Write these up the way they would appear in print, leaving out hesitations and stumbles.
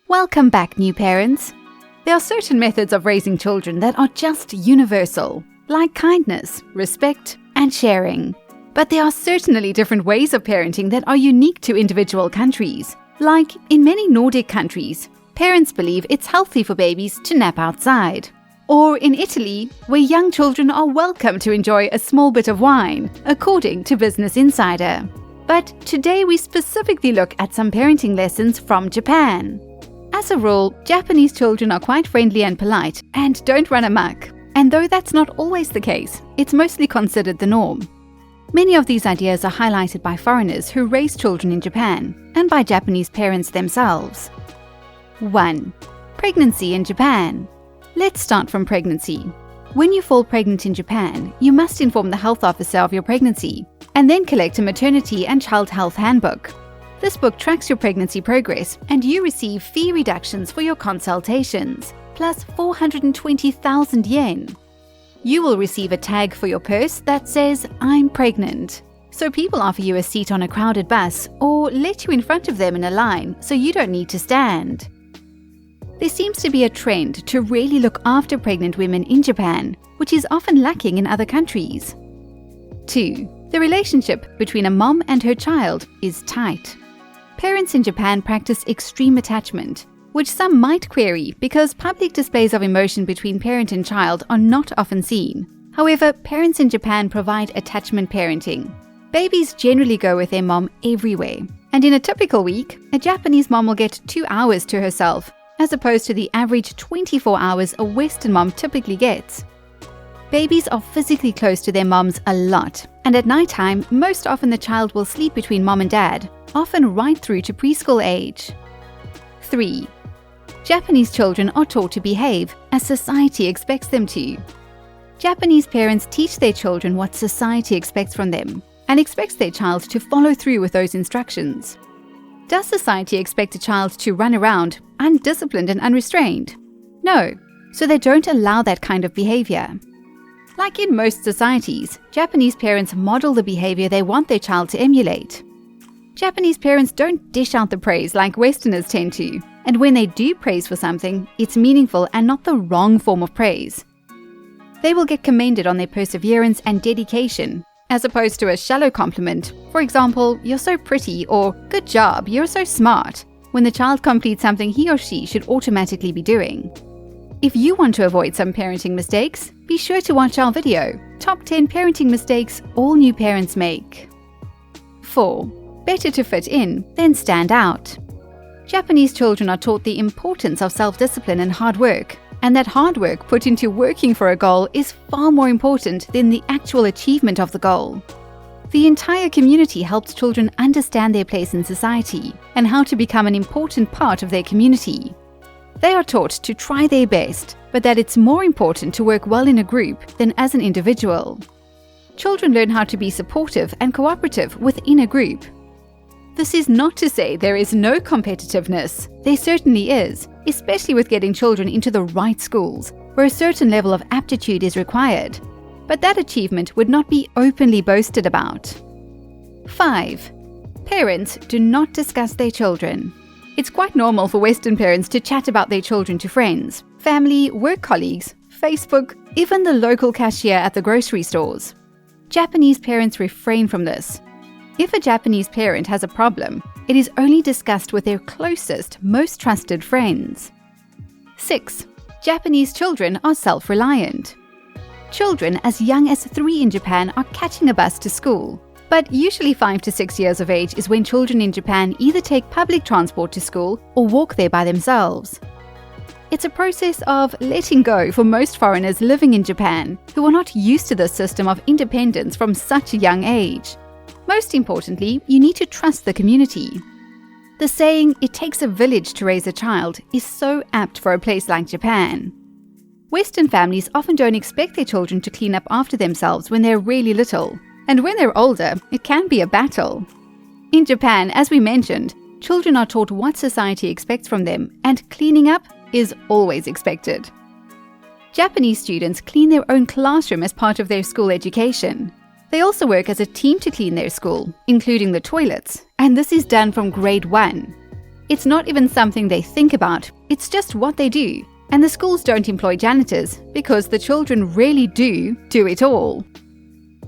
Welcome back, new parents. There are certain methods of raising children that are just universal, like kindness, respect, and sharing. But there are certainly different ways of parenting that are unique to individual countries. Like in many Nordic countries, parents believe it's healthy for babies to nap outside. Or in Italy, where young children are welcome to enjoy a small bit of wine, according to Business Insider. But today we specifically look at some parenting lessons from Japan. As a rule, Japanese children are quite friendly and polite and don't run amok. And though that's not always the case, it's mostly considered the norm. Many of these ideas are highlighted by foreigners who raise children in Japan and by Japanese parents themselves. 1. Pregnancy in Japan. Let's start from pregnancy. When you fall pregnant in Japan, you must inform the health officer of your pregnancy and then collect a maternity and child health handbook. This book tracks your pregnancy progress and you receive fee reductions for your consultations, plus 420,000 yen. You will receive a tag for your purse that says, "I'm pregnant." So people offer you a seat on a crowded bus or let you in front of them in a line so you don't need to stand. There seems to be a trend to really look after pregnant women in Japan, which is often lacking in other countries. 2. The relationship between a mom and her child is tight. Parents in Japan practice extreme attachment, which some might query because public displays of emotion between parent and child are not often seen. However, parents in Japan provide attachment parenting. Babies generally go with their mom everywhere, and in a typical week, a Japanese mom will get 2 hours to herself, as opposed to the average 24 hours a Western mom typically gets. Babies are physically close to their moms a lot, and at nighttime, most often the child will sleep between mom and dad, often right through to preschool age. 3. Japanese children are taught to behave as society expects them to. Japanese parents teach their children what society expects from them, and expects their child to follow through with those instructions. Does society expect a child to run around, undisciplined and unrestrained? No, so they don't allow that kind of behavior. Like in most societies, Japanese parents model the behavior they want their child to emulate. Japanese parents don't dish out the praise like Westerners tend to, and when they do praise for something, it's meaningful and not the wrong form of praise. They will get commended on their perseverance and dedication, as opposed to a shallow compliment. For example, "You're so pretty," or "Good job, you're so smart," when the child completes something he or she should automatically be doing. If you want to avoid some parenting mistakes, be sure to watch our video, Top 10 Parenting Mistakes All New Parents Make. 4. Better to fit in than stand out. Japanese children are taught the importance of self-discipline and hard work, and that hard work put into working for a goal is far more important than the actual achievement of the goal. The entire community helps children understand their place in society and how to become an important part of their community. They are taught to try their best, but that it's more important to work well in a group than as an individual. Children learn how to be supportive and cooperative within a group. This is not to say there is no competitiveness. There certainly is, especially with getting children into the right schools, where a certain level of aptitude is required. But that achievement would not be openly boasted about. 5. Parents do not discuss their children. It's quite normal for Western parents to chat about their children to friends, family, work colleagues, Facebook, even the local cashier at the grocery stores. Japanese parents refrain from this. If a Japanese parent has a problem, it is only discussed with their closest, most trusted friends. 6. Japanese children are self-reliant. Children as young as 3 in Japan are catching a bus to school, but usually 5 to 6 years of age is when children in Japan either take public transport to school or walk there by themselves. It's a process of letting go for most foreigners living in Japan who are not used to this system of independence from such a young age. Most importantly, you need to trust the community. The saying, "It takes a village to raise a child," is so apt for a place like Japan. Western families often don't expect their children to clean up after themselves when they're really little, and when they're older, it can be a battle. In Japan, as we mentioned, children are taught what society expects from them, and cleaning up is always expected. Japanese students clean their own classroom as part of their school education. They also work as a team to clean their school, including the toilets, and this is done from grade 1. It's not even something they think about, it's just what they do. And the schools don't employ janitors because the children really do it all.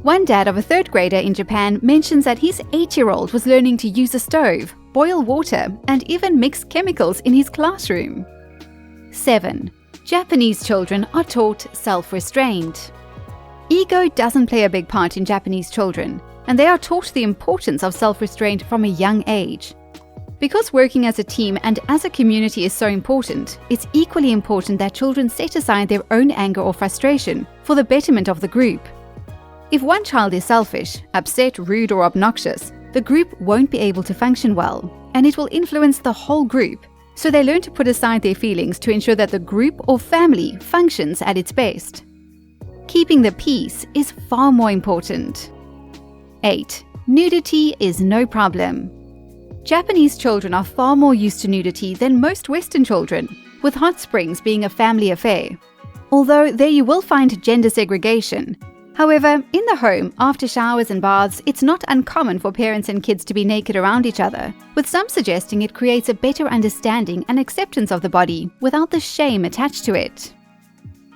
One dad of a 3rd grader in Japan mentions that his 8-year-old was learning to use a stove, boil water, and even mix chemicals in his classroom. 7. Japanese children are taught self-restraint. Ego doesn't play a big part in Japanese children, and they are taught the importance of self-restraint from a young age. Because working as a team and as a community is so important, it's equally important that children set aside their own anger or frustration for the betterment of the group. If one child is selfish, upset, rude, or obnoxious, the group won't be able to function well, and it will influence the whole group. So they learn to put aside their feelings to ensure that the group or family functions at its best. Keeping the peace is far more important. 8. Nudity is no problem. Japanese children are far more used to nudity than most Western children, with hot springs being a family affair. Although there you will find gender segregation. However, in the home, after showers and baths, it's not uncommon for parents and kids to be naked around each other, with some suggesting it creates a better understanding and acceptance of the body without the shame attached to it.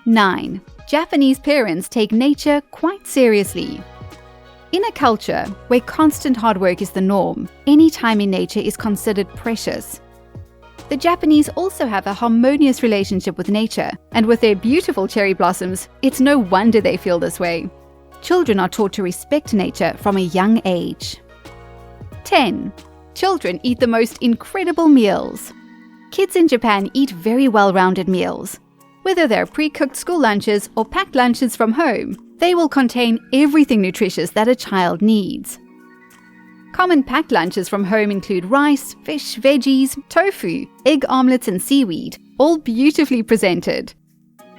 9. Japanese parents take nature quite seriously. In a culture where constant hard work is the norm, any time in nature is considered precious. The Japanese also have a harmonious relationship with nature, and with their beautiful cherry blossoms, it's no wonder they feel this way. Children are taught to respect nature from a young age. 10. Children eat the most incredible meals. Kids in Japan eat very well-rounded meals. Whether they're pre-cooked school lunches or packed lunches from home, they will contain everything nutritious that a child needs. Common packed lunches from home include rice, fish, veggies, tofu, egg omelets, and seaweed, all beautifully presented.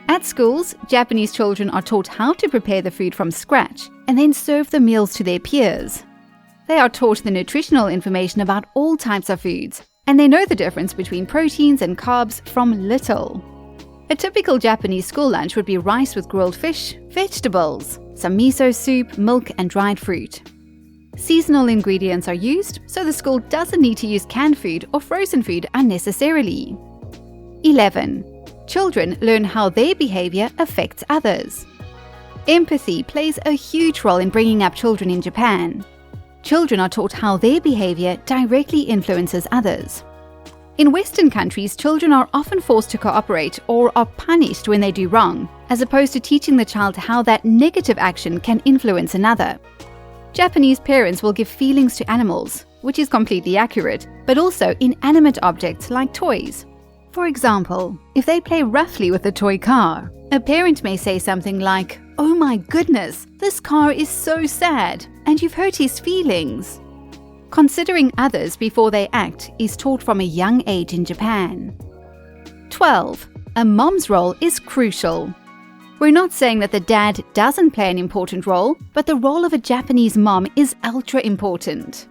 At schools, Japanese children are taught how to prepare the food from scratch and then serve the meals to their peers. They are taught the nutritional information about all types of foods, and they know the difference between proteins and carbs from little. A typical Japanese school lunch would be rice with grilled fish, vegetables, some miso soup, milk, and dried fruit. Seasonal ingredients are used, so the school doesn't need to use canned food or frozen food unnecessarily. 11. Children learn how their behavior affects others. Empathy plays a huge role in bringing up children in Japan. Children are taught how their behavior directly influences others. In Western countries, children are often forced to cooperate or are punished when they do wrong, as opposed to teaching the child how that negative action can influence another. Japanese parents will give feelings to animals, which is completely accurate, but also inanimate objects like toys. For example, if they play roughly with a toy car, a parent may say something like, "Oh my goodness, this car is so sad, and you've hurt his feelings." Considering others before they act is taught from a young age in Japan. 12. A mom's role is crucial. We're not saying that the dad doesn't play an important role, but the role of a Japanese mom is ultra important.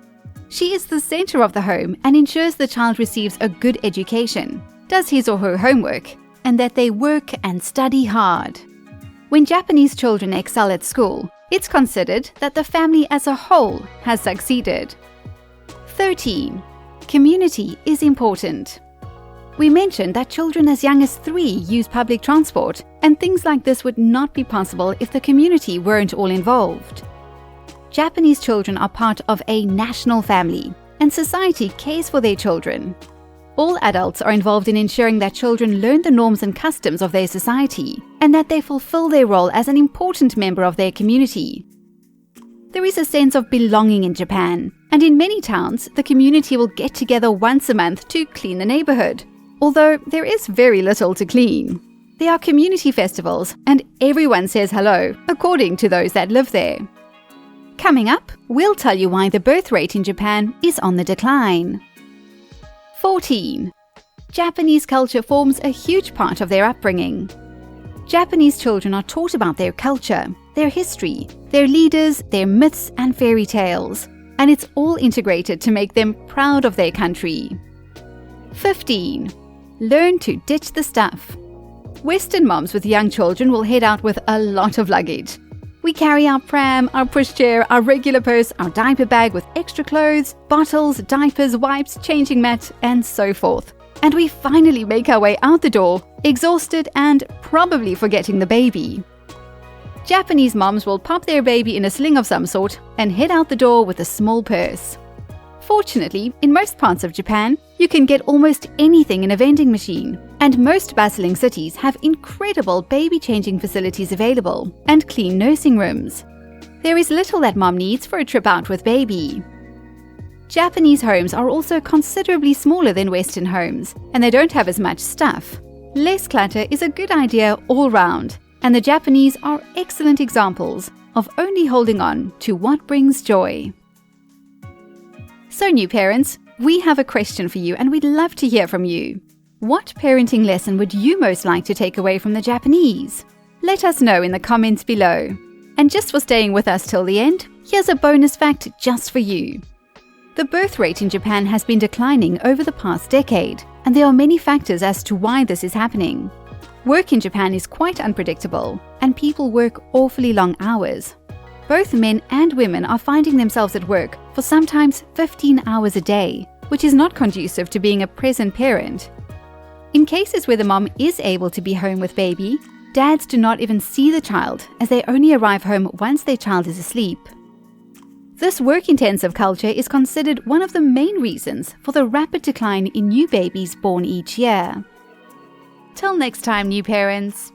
She is the center of the home and ensures the child receives a good education, does his or her homework, and that they work and study hard. When Japanese children excel at school, it's considered that the family as a whole has succeeded. 13. Community is important. We mentioned that children as young as 3 use public transport, and things like this would not be possible if the community weren't all involved. Japanese children are part of a national family, and society cares for their children. All adults are involved in ensuring that children learn the norms and customs of their society, and that they fulfill their role as an important member of their community. There is a sense of belonging in Japan, and in many towns, the community will get together once a month to clean the neighborhood. Although there is very little to clean. There are community festivals, and everyone says hello, according to those that live there. Coming up, we'll tell you why the birth rate in Japan is on the decline. 14. Japanese culture forms a huge part of their upbringing. Japanese children are taught about their culture, their history, their leaders, their myths and fairy tales, and it's all integrated to make them proud of their country. 15. Learn to ditch the stuff. Western moms with young children will head out with a lot of luggage. We carry our pram, our pushchair, our regular purse, our diaper bag with extra clothes, bottles, diapers, wipes, changing mat, and so forth. And we finally make our way out the door, exhausted and probably forgetting the baby. Japanese moms will pop their baby in a sling of some sort and head out the door with a small purse. Fortunately, in most parts of Japan, you can get almost anything in a vending machine, and most bustling cities have incredible baby changing facilities available and clean nursing rooms. There is little that mom needs for a trip out with baby. Japanese homes are also considerably smaller than Western homes, and they don't have as much stuff. Less clutter is a good idea all round, and the Japanese are excellent examples of only holding on to what brings joy. So, new parents, we have a question for you and we'd love to hear from you. What parenting lesson would you most like to take away from the Japanese? Let us know in the comments below. And just for staying with us till the end, here's a bonus fact just for you. The birth rate in Japan has been declining over the past decade, and there are many factors as to why this is happening. Work in Japan is quite unpredictable, and people work awfully long hours. Both men and women are finding themselves at work for sometimes 15 hours a day, which is not conducive to being a present parent. In cases where the mom is able to be home with baby, dads do not even see the child as they only arrive home once their child is asleep. This work-intensive culture is considered one of the main reasons for the rapid decline in new babies born each year. Till next time, new parents.